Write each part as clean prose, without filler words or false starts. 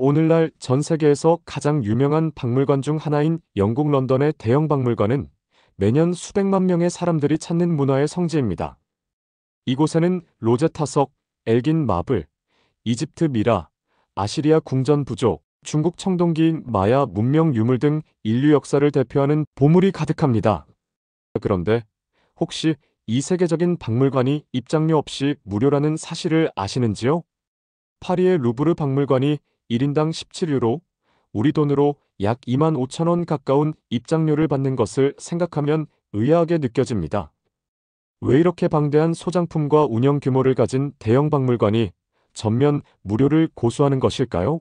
오늘날 전 세계에서 가장 유명한 박물관 중 하나인 영국 런던의 대형 박물관은 매년 수백만 명의 사람들이 찾는 문화의 성지입니다. 이곳에는 로제타석, 엘긴 마블, 이집트 미라, 아시리아 궁전 부족, 중국 청동기인 마야 문명 유물 등 인류 역사를 대표하는 보물이 가득합니다. 그런데 혹시 이 세계적인 박물관이 입장료 없이 무료라는 사실을 아시는지요? 파리의 루브르 박물관이 1인당 17유로, 우리 돈으로 약 2만 5천 원 가까운 입장료를 받는 것을 생각하면 의아하게 느껴집니다. 왜 이렇게 방대한 소장품과 운영 규모를 가진 대형 박물관이 전면 무료를 고수하는 것일까요?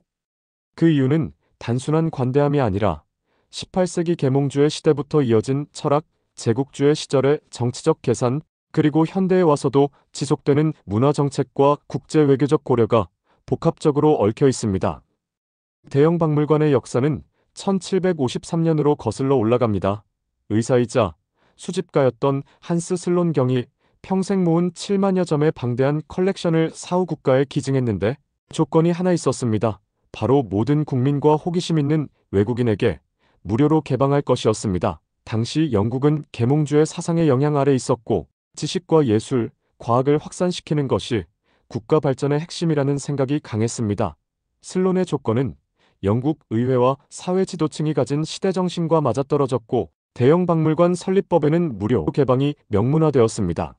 그 이유는 단순한 관대함이 아니라 18세기 계몽주의 시대부터 이어진 철학, 제국주의 시절의 정치적 계산, 그리고 현대에 와서도 지속되는 문화정책과 국제외교적 고려가 복합적으로 얽혀 있습니다. 대형 박물관의 역사는 1753년으로 거슬러 올라갑니다. 의사이자 수집가였던 한스 슬론 경이 평생 모은 7만여 점의 방대한 컬렉션을 사후 국가에 기증했는데 조건이 하나 있었습니다. 바로 모든 국민과 호기심 있는 외국인에게 무료로 개방할 것이었습니다. 당시 영국은 계몽주의 사상의 영향 아래 있었고 지식과 예술, 과학을 확산시키는 것이 국가 발전의 핵심이라는 생각이 강했습니다. 슬론의 조건은 영국 의회와 사회 지도층이 가진 시대정신과 맞아떨어졌고 대형 박물관 설립법에는 무료 개방이 명문화되었습니다.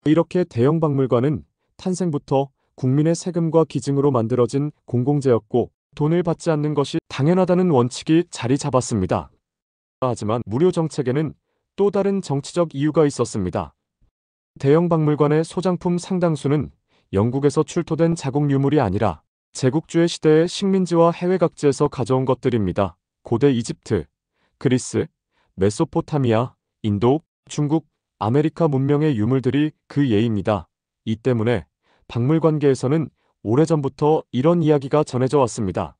이렇게 대형 박물관은 탄생부터 국민의 세금과 기증으로 만들어진 공공재였고 돈을 받지 않는 것이 당연하다는 원칙이 자리 잡았습니다. 하지만 무료 정책에는 또 다른 정치적 이유가 있었습니다. 대형 박물관의 소장품 상당수는 영국에서 출토된 자국 유물이 아니라 제국주의 시대의 식민지와 해외 각지에서 가져온 것들입니다. 고대 이집트, 그리스, 메소포타미아, 인도, 중국, 아메리카 문명의 유물들이 그 예입니다. 이 때문에 박물관계에서는 오래전부터 이런 이야기가 전해져 왔습니다.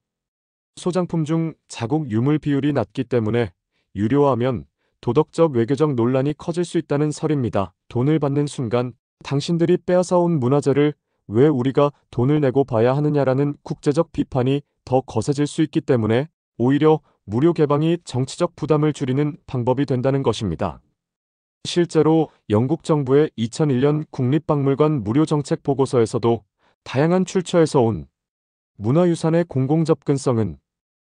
소장품 중 자국 유물 비율이 낮기 때문에 유료화하면 도덕적 외교적 논란이 커질 수 있다는 설입니다. 돈을 받는 순간 당신들이 빼앗아온 문화재를 왜 우리가 돈을 내고 봐야 하느냐라는 국제적 비판이 더 거세질 수 있기 때문에 오히려 무료 개방이 정치적 부담을 줄이는 방법이 된다는 것입니다. 실제로 영국 정부의 2001년 국립박물관 무료 정책 보고서에서도 다양한 출처에서 온 문화유산의 공공접근성은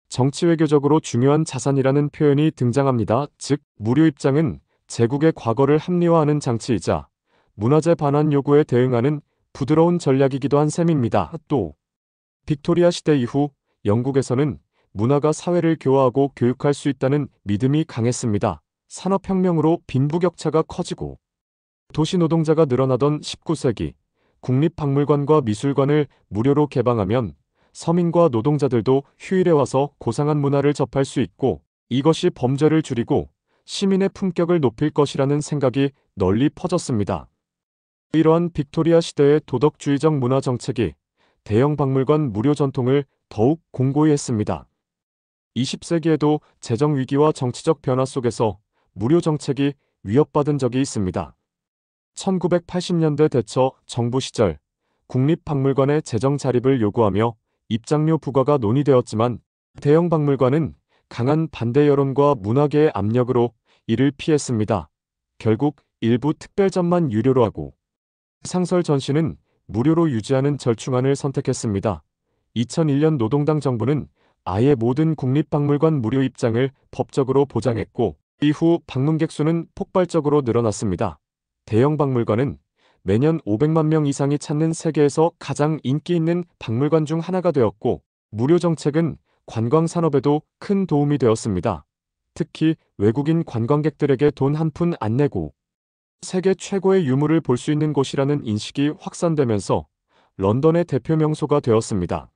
정치외교적으로 중요한 자산이라는 표현이 등장합니다. 즉, 무료 입장은 제국의 과거를 합리화하는 장치이자 문화재 반환 요구에 대응하는 부드러운 전략이기도 한 셈입니다. 또 빅토리아 시대 이후 영국에서는 문화가 사회를 교화하고 교육할 수 있다는 믿음이 강했습니다. 산업혁명으로 빈부격차가 커지고 도시 노동자가 늘어나던 19세기 국립박물관과 미술관을 무료로 개방하면 서민과 노동자들도 휴일에 와서 고상한 문화를 접할 수 있고 이것이 범죄를 줄이고 시민의 품격을 높일 것이라는 생각이 널리 퍼졌습니다. 이러한 빅토리아 시대의 도덕주의적 문화 정책이 대형 박물관 무료 전통을 더욱 공고히 했습니다. 20세기에도 재정 위기와 정치적 변화 속에서 무료 정책이 위협받은 적이 있습니다. 1980년대 대처 정부 시절 국립박물관의 재정 자립을 요구하며 입장료 부과가 논의되었지만 대형 박물관은 강한 반대 여론과 문화계의 압력으로 이를 피했습니다. 결국 일부 특별전만 유료로 하고 상설 전시는 무료로 유지하는 절충안을 선택했습니다. 2001년 노동당 정부는 아예 모든 국립박물관 무료 입장을 법적으로 보장했고 이후 방문객 수는 폭발적으로 늘어났습니다. 대형 박물관은 매년 500만 명 이상이 찾는 세계에서 가장 인기 있는 박물관 중 하나가 되었고 무료 정책은 관광 산업에도 큰 도움이 되었습니다. 특히 외국인 관광객들에게 돈 한 푼 안 내고 세계 최고의 유물을 볼 수 있는 곳이라는 인식이 확산되면서 런던의 대표 명소가 되었습니다.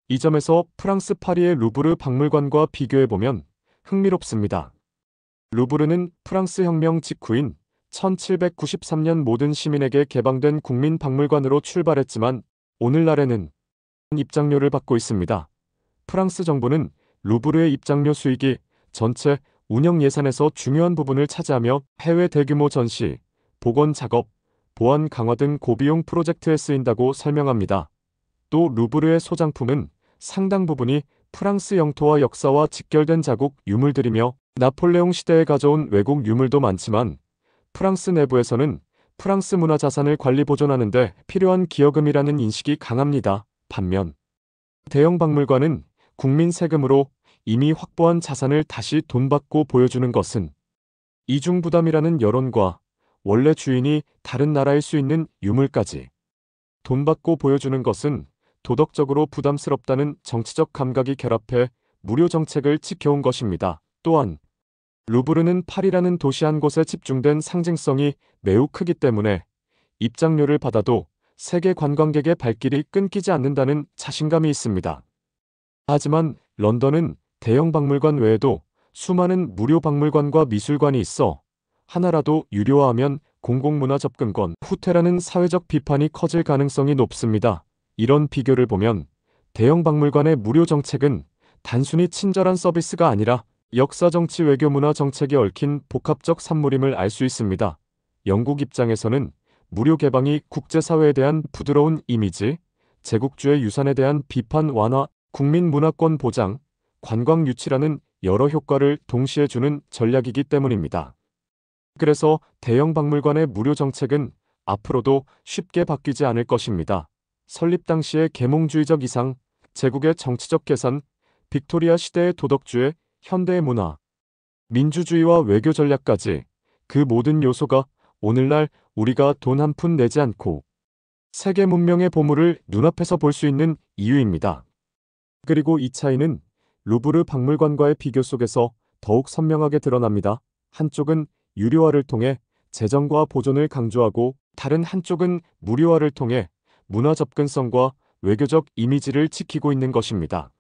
이 점에서 프랑스 파리의 루브르 박물관과 비교해보면 흥미롭습니다. 루브르는 프랑스 혁명 직후인 1793년 모든 시민에게 개방된 국민박물관으로 출발했지만 오늘날에는 입장료를 받고 있습니다. 프랑스 정부는 루브르의 입장료 수익이 전체 운영 예산에서 중요한 부분을 차지하며 해외 대규모 전시, 복원 작업, 보안 강화 등 고비용 프로젝트에 쓰인다고 설명합니다. 또 루브르의 소장품은 상당 부분이 프랑스 영토와 역사와 직결된 자국 유물들이며 나폴레옹 시대에 가져온 외국 유물도 많지만 프랑스 내부에서는 프랑스 문화 자산을 관리 보존하는 데 필요한 기여금이라는 인식이 강합니다. 반면 대형 박물관은 국민 세금으로 이미 확보한 자산을 다시 돈 받고 보여주는 것은 이중부담이라는 여론과 원래 주인이 다른 나라일 수 있는 유물까지 돈 받고 보여주는 것은 도덕적으로 부담스럽다는 정치적 감각이 결합해 무료 정책을 지켜온 것입니다. 또한 루브르는 파리라는 도시 한 곳에 집중된 상징성이 매우 크기 때문에 입장료를 받아도 세계 관광객의 발길이 끊기지 않는다는 자신감이 있습니다. 하지만 런던은 대형 박물관 외에도 수많은 무료 박물관과 미술관이 있어 하나라도 유료화하면 공공문화 접근권 후퇴라는 사회적 비판이 커질 가능성이 높습니다. 이런 비교를 보면 대형 박물관의 무료 정책은 단순히 친절한 서비스가 아니라 역사, 정치, 외교, 문화 정책이 얽힌 복합적 산물임을 알 수 있습니다. 영국 입장에서는 무료 개방이 국제사회에 대한 부드러운 이미지, 제국주의 유산에 대한 비판 완화, 국민 문화권 보장, 관광 유치라는 여러 효과를 동시에 주는 전략이기 때문입니다. 그래서 대형 박물관의 무료 정책은 앞으로도 쉽게 바뀌지 않을 것입니다. 설립 당시의 계몽주의적 이상, 제국의 정치적 계산, 빅토리아 시대의 도덕주의, 현대의 문화, 민주주의와 외교 전략까지 그 모든 요소가 오늘날 우리가 돈 한 푼 내지 않고 세계 문명의 보물을 눈앞에서 볼 수 있는 이유입니다. 그리고 이 차이는 루브르 박물관과의 비교 속에서 더욱 선명하게 드러납니다. 한쪽은 유료화를 통해 재정과 보존을 강조하고 다른 한쪽은 무료화를 통해 문화 접근성과 외교적 이미지를 지키고 있는 것입니다.